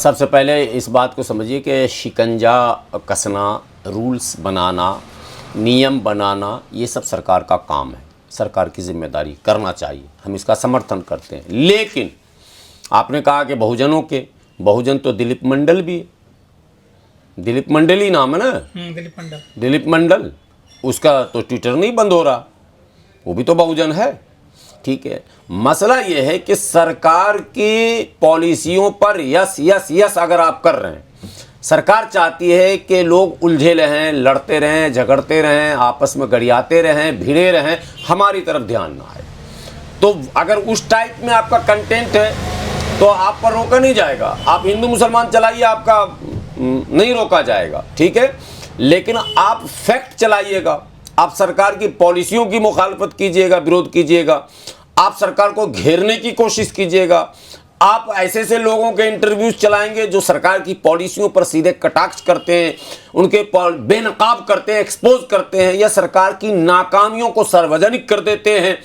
सबसे पहले इस बात को समझिए कि शिकंजा कसना, रूल्स बनाना, नियम बनाना, ये सब सरकार का काम है, सरकार की जिम्मेदारी, करना चाहिए, हम इसका समर्थन करते हैं। लेकिन आपने कहा कि बहुजनों के, बहुजन तो दिलीप मंडल भी है, दिलीप मंडल ही नाम है ना, दिलीप मंडल, उसका तो ट्विटर नहीं बंद हो रहा, वो भी तो बहुजन है। ठीक है, मसला ये है कि सरकार की पॉलिसियों पर यस यस यस अगर आप कर रहे हैं, सरकार चाहती है कि लोग उलझे रहें, लड़ते रहें, झगड़ते रहें, आपस में गरियाते रहें, भिड़े रहें, हमारी तरफ ध्यान ना आए। तो अगर उस टाइप में आपका कंटेंट है तो आप पर रोका नहीं जाएगा, आप हिंदू मुसलमान चलाइए, आपका नहीं रोका जाएगा, ठीक है। लेकिन आप फैक्ट चलाइएगा, आप सरकार की पॉलिसियों की मुखालफत कीजिएगा, विरोध कीजिएगा, आप सरकार को घेरने की कोशिश कीजिएगा, आप ऐसे ऐसे लोगों के इंटरव्यूज चलाएंगे जो सरकार की पॉलिसियों पर सीधे कटाक्ष करते हैं, उनके बेनकाब करते हैं, एक्सपोज करते हैं, या सरकार की नाकामियों को सार्वजनिक कर देते हैं,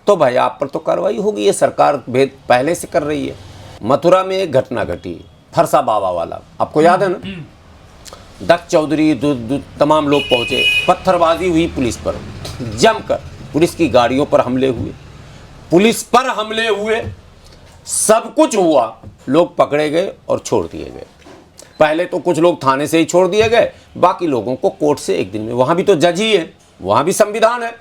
तो भाई आप पर तो कार्रवाई होगी। ये सरकार पहले से कर रही है। मथुरा में एक घटना घटी, फरसा बाबा वाला, आपको याद है ना, दक्ष चौधरी तमाम लोग पहुंचे, पत्थरबाजी हुई पुलिस पर, जमकर पुलिस की गाड़ियों पर हमले हुए, पुलिस पर हमले हुए, सब कुछ हुआ, लोग पकड़े गए और छोड़ दिए गए। पहले तो कुछ लोग थाने से ही छोड़ दिए गए, बाकी लोगों को कोर्ट से एक दिन में, वहां भी तो जज ही है, वहां भी संविधान है,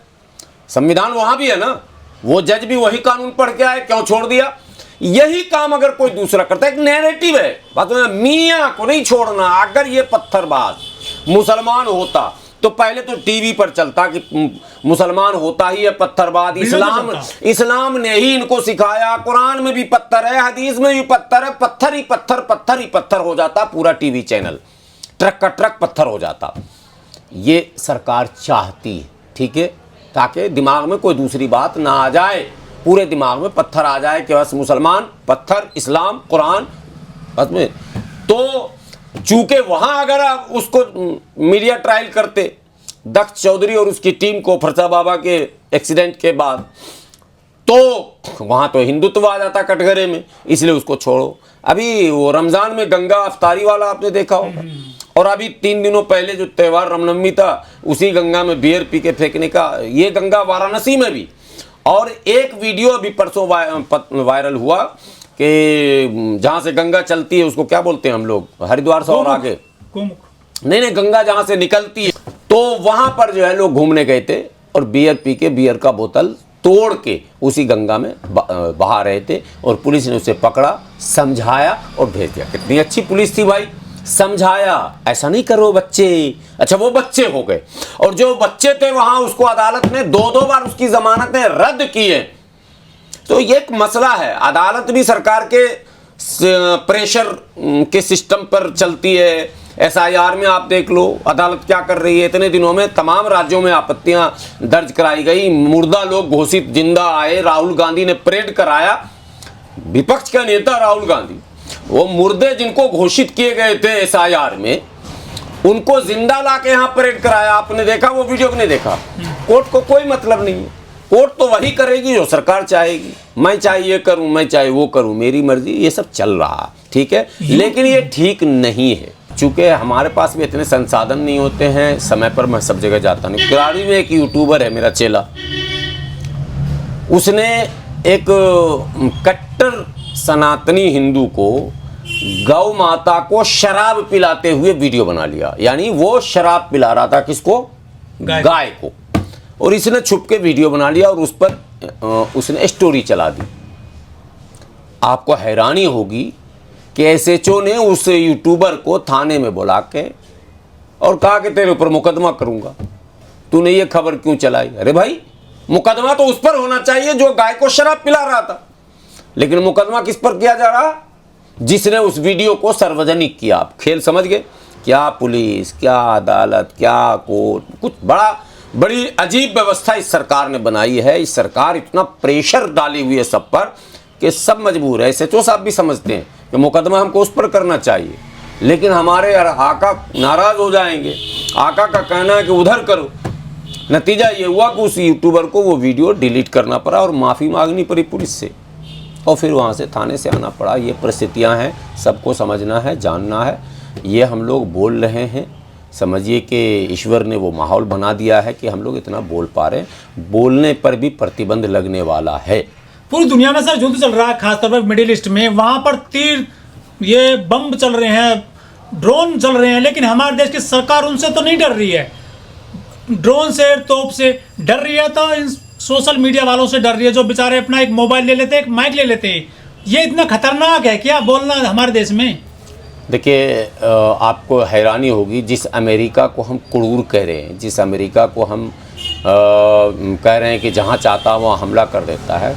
संविधान वहां भी है ना, वो जज भी वही कानून पढ़ के आए, क्यों छोड़ दिया। यही काम अगर कोई दूसरा करता है, एक नैरेटिव है बात, मियां को नहीं छोड़ना। अगर ये पत्थरबाज मुसलमान होता तो पहले तो टीवी पर चलता कि मुसलमान होता ही है पत्थरबाज, इस्लाम ने ही इनको सिखाया, कुरान में भी पत्थर है, हदीस में भी पत्थर है, पत्थर ही पत्थर, पत्थर ही पत्थर हो जाता पूरा टीवी चैनल, ट्रक का ट्रक पत्थर हो जाता। ये सरकार चाहती है, ठीक है, ताकि दिमाग में कोई दूसरी बात ना आ जाए, पूरे दिमाग में पत्थर आ जाए कि बस मुसलमान पत्थर, इस्लाम, कुरान, बस में। तो चूंकि वहां अगर आप उसको मीडिया ट्रायल करते, दक्ष चौधरी और उसकी टीम को फरसा बाबा के एक्सीडेंट के बाद, तो वहां तो हिंदुत्व आ जाता कटघरे में, इसलिए उसको छोड़ो। अभी वो रमजान में गंगा अफ्तारी वाला आपने देखा होगा, और अभी 3 दिनों पहले जो त्यौहार रामनवमी था, उसी गंगा में बियर पी के फेंकने का, ये गंगा वाराणसी में भी। और एक वीडियो अभी परसों वायरल हुआ कि जहां से गंगा चलती है, उसको क्या बोलते हैं हम लोग, हरिद्वार से और आगे, नहीं, गंगा जहां से निकलती है, तो वहां पर जो है लोग घूमने गए थे और बियर पी के, बियर का बोतल तोड़ के उसी गंगा में बहा रहे थे, और पुलिस ने उसे पकड़ा, समझाया और भेज दिया। कितनी अच्छी पुलिस थी भाई, समझाया, ऐसा नहीं करो बच्चे। अच्छा, वो बच्चे हो गए, और जो बच्चे थे वहां, उसको अदालत ने 2-2 बार उसकी जमानतें रद्द की है। तो ये एक मसला है, अदालत भी सरकार के प्रेशर के सिस्टम पर चलती है। SIR में आप देख लो अदालत क्या कर रही है, इतने दिनों में तमाम राज्यों में आपत्तियां दर्ज कराई गई, मुर्दा लोग घोषित जिंदा आए, राहुल गांधी ने परेड कराया, विपक्ष का नेता राहुल गांधी, वो मुर्दे जिनको घोषित किए गए थे SIR में, उनको जिंदा लाके यहां परेड कराया। आपने देखा वो वीडियो, नहीं देखा? कोर्ट को कोई मतलब नहीं है, कोर्ट तो वही करेगी जो सरकार चाहेगी। मैं चाहे ये करूं, मैं चाहे वो करूं, मेरी मर्जी, ये सब चल रहा, ठीक है। लेकिन ये ठीक नहीं है, चूंकि हमारे पास भी इतने संसाधन नहीं होते हैं, समय पर मैं सब जगह जाता नहीं। कुरारी में एक यूट्यूबर है मेरा चेला, उसने एक कट्टर सनातनी हिंदू को गौ माता को शराब पिलाते हुए वीडियो बना लिया, यानी वो शराब पिला रहा था किसको, गाय को, और इसने छुप के वीडियो बना लिया और उस पर उसने स्टोरी चला दी। आपको हैरानी होगी कि SHO ने उस यूट्यूबर को थाने में बुला के और कहा कि तेरे ऊपर मुकदमा करूंगा, तूने ये खबर क्यों चलाई। अरे भाई, मुकदमा तो उस पर होना चाहिए जो गाय को शराब पिला रहा था, लेकिन मुकदमा किस पर किया जा रहा, जिसने उस वीडियो को सार्वजनिक किया। आप खेल समझ गए? क्या पुलिस, क्या अदालत, क्या कोर्ट, कुछ बड़ी अजीब व्यवस्था इस सरकार ने बनाई है। इस सरकार इतना प्रेशर डाली हुई है सब पर कि सब मजबूर है। SHO साहब भी समझते हैं कि मुकदमा हमको उस पर करना चाहिए, लेकिन हमारे आका नाराज हो जाएंगे, आका का कहना है कि उधर करो। नतीजा ये हुआ कि उस यूट्यूबर को वो वीडियो डिलीट करना पड़ा और माफ़ी मांगनी पड़ी पुलिस से। और फिर वहाँ से थाने से आना पड़ा। ये परिस्थितियाँ हैं, सबको समझना है, जानना है। ये हम लोग बोल रहे हैं, समझिए कि ईश्वर ने वो माहौल बना दिया है कि हम लोग इतना बोल पा रहे हैं। बोलने पर भी प्रतिबंध लगने वाला है। पूरी दुनिया में सर युद्ध चल रहा है, खासतौर पर मिडिल ईस्ट में, वहाँ पर तीर, ये बम चल रहे हैं, ड्रोन चल रहे हैं, लेकिन हमारे देश की सरकार उनसे तो नहीं डर रही है। ड्रोन से, तोप से डर रही है तो इन सोशल मीडिया वालों से डर रही है, जो बेचारे अपना एक मोबाइल ले लेते हैं, एक माइक ले लेते हैं। ये इतना खतरनाक है क्या बोलना हमारे देश में? देखिए, आपको हैरानी होगी, जिस अमेरिका को हम क्रूर कह रहे हैं, जिस अमेरिका को हम कह रहे हैं कि जहाँ चाहता वहाँ हमला कर देता है,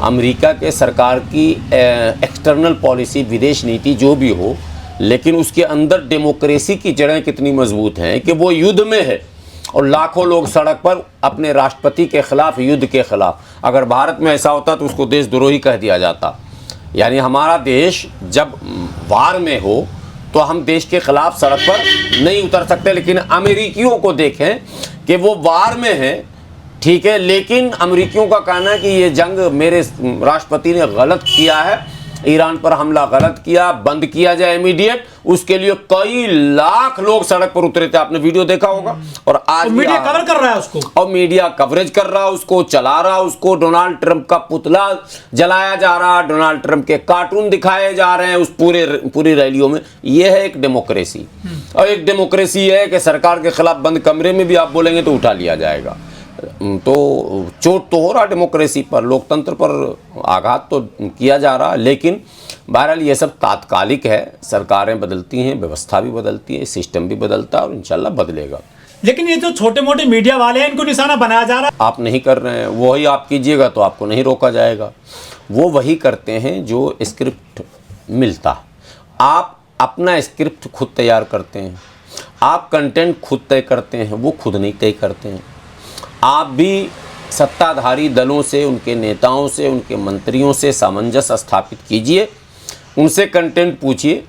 अमेरिका के सरकार की एक्सटर्नल पॉलिसी, विदेश नीति जो भी हो, लेकिन उसके अंदर डेमोक्रेसी की जड़ें कितनी मजबूत हैं कि वो युद्ध में है और लाखों लोग सड़क पर अपने राष्ट्रपति के खिलाफ, युद्ध के खिलाफ। अगर भारत में ऐसा होता तो उसको देशद्रोही कह दिया जाता। यानी हमारा देश जब वार में हो तो हम देश के खिलाफ सड़क पर नहीं उतर सकते, लेकिन अमेरिकियों को देखें कि वो वार में है, ठीक है, लेकिन अमेरिकियों का कहना है कि ये जंग मेरे राष्ट्रपति ने गलत किया है, ईरान पर हमला गलत किया, बंद किया जाए इमीडिएट। उसके लिए कई लाख लोग सड़क पर उतरे थे, आपने वीडियो देखा होगा। और आज मीडिया कवर कर रहा है उसको, और मीडिया कवरेज कर रहा है उसको, चला रहा है उसको। डोनाल्ड ट्रंप का पुतला जलाया जा रहा है, डोनाल्ड ट्रंप के कार्टून दिखाए जा रहे हैं उस पूरी रैलियों में। यह है एक डेमोक्रेसी। और एक डेमोक्रेसी है कि सरकार के खिलाफ बंद कमरे में भी आप बोलेंगे तो उठा लिया जाएगा। तो चोट तो हो रहा डेमोक्रेसी पर, लोकतंत्र पर आघात तो किया जा रहा है, लेकिन बहरहाल ये सब तात्कालिक है। सरकारें बदलती हैं, व्यवस्था भी बदलती है, सिस्टम भी बदलता है और इंशाल्लाह बदलेगा। लेकिन ये जो छोटे मोटे मीडिया वाले हैं, इनको निशाना बनाया जा रहा है। आप नहीं कर रहे हैं, वही आप कीजिएगा तो आपको नहीं रोका जाएगा। वो वही करते हैं जो स्क्रिप्ट मिलता। आप अपना स्क्रिप्ट खुद तैयार करते हैं, आप कंटेंट खुद तय करते हैं, वो खुद नहीं तय करते हैं। आप भी सत्ताधारी दलों से, उनके नेताओं से, उनके मंत्रियों से सामंजस्य स्थापित कीजिए, उनसे कंटेंट पूछिए,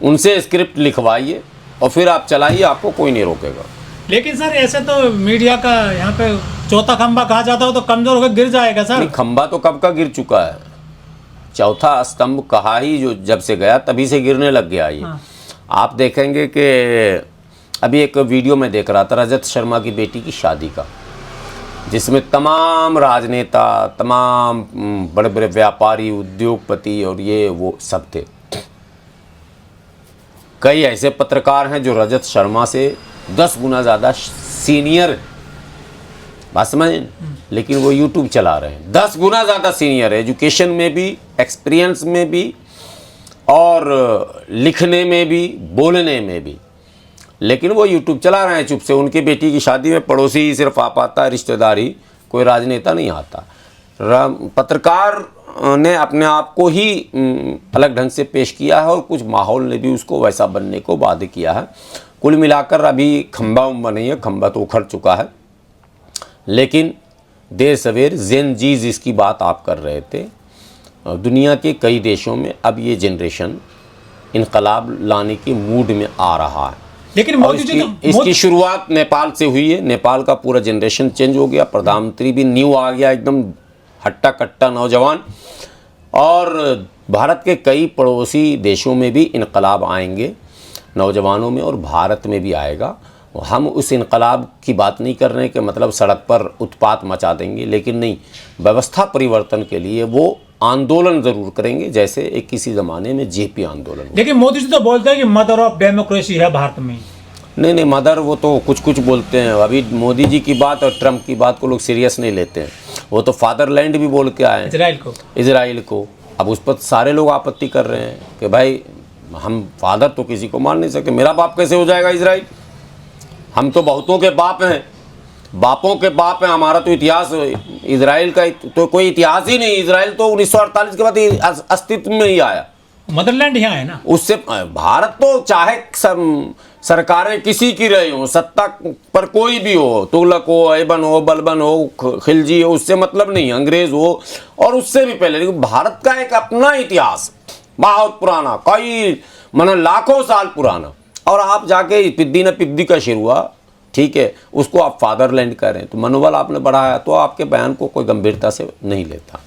उनसे स्क्रिप्ट लिखवाइए और फिर आप चलाइए, आपको कोई नहीं रोकेगा। लेकिन सर ऐसे तो मीडिया का यहाँ पे चौथा खंबा कहा जाता हो तो कमजोर होकर गिर जाएगा सर। खंबा तो कब का गिर चुका है, चौथा स्तंभ कहा ही जो जब से गया तभी से गिरने लग गया ये। हाँ। आप देखेंगे कि अभी एक वीडियो में देख रहा था रजत शर्मा की बेटी की शादी का, जिसमें तमाम राजनेता, तमाम बड़े बड़े व्यापारी, उद्योगपति और ये वो सब थे। कई ऐसे पत्रकार हैं जो रजत शर्मा से 10 गुना ज़्यादा सीनियर, बात समझें, लेकिन वो यूट्यूब चला रहे हैं। 10 गुना ज़्यादा सीनियर है, एजुकेशन में भी, एक्सपीरियंस में भी और लिखने में भी, बोलने में भी, लेकिन वो यूट्यूब चला रहे हैं चुप से। उनकी बेटी की शादी में पड़ोसी ही सिर्फ आ पाता है, रिश्तेदारी, कोई राजनेता नहीं आता। पत्रकार ने अपने आप को ही अलग ढंग से पेश किया है और कुछ माहौल ने भी उसको वैसा बनने को बाध्य किया है। कुल मिलाकर अभी खंबा उम्बा नहीं है, खंबा तो उखड़ चुका है, लेकिन देर सवेर जेन जीज इसकी बात आप कर रहे थे। दुनिया के कई देशों में अब ये जनरेशन इनकलाब लाने के मूड में आ रहा है। लेकिन मोदी जी इसकी शुरुआत नेपाल से हुई है। नेपाल का पूरा जनरेशन चेंज हो गया, प्रधानमंत्री भी न्यू आ गया, एकदम हट्टा कट्टा नौजवान। और भारत के कई पड़ोसी देशों में भी इनकलाब आएंगे नौजवानों में, और भारत में भी आएगा। हम उस इनकलाब की बात नहीं कर रहे हैं कि मतलब सड़क पर उत्पात मचा देंगे, लेकिन नहीं, व्यवस्था परिवर्तन के लिए वो आंदोलन जरूर करेंगे, जैसे एक किसी ज़माने में जेपी आंदोलन। लेकिन मोदी जी तो बोलते हैं कि मदर ऑफ डेमोक्रेसी है भारत में। नहीं, मदर वो तो कुछ कुछ बोलते हैं। अभी मोदी जी की बात और ट्रंप की बात को लोग सीरियस नहीं लेते हैं। वो तो फादरलैंड भी बोल के आए, इजराइल को। अब उस पर सारे लोग आपत्ति कर रहे हैं कि भाई हम फादर तो किसी को मान नहीं सकते, मेरा बाप कैसे हो जाएगा इजराइल? हम तो बहुतों के बाप हैं, बापों के बाप हैं। हमारा तो इतिहास इजराइल का तो कोई इतिहास ही नहीं। इजराइल तो 1948 के बाद अस्तित्व में ही आया, मदरलैंड यहाँ है ना। उससे भारत तो चाहे सरकारें किसी की रही हो, सत्ता पर कोई भी हो, तुगलक हो, ऐबन हो, बलबन हो, खिलजी हो, उससे मतलब नहीं, अंग्रेज हो और उससे भी पहले। लेकिन भारत का एक अपना इतिहास बहुत पुराना, कई लाखों साल पुराना। और आप जाके पिद्दी न पिद्दी का शेर हुआ, ठीक है, उसको आप फादरलैंड कह रहे हैं, तो मनोबल आपने बढ़ाया तो आपके बयान को कोई गंभीरता से नहीं लेता।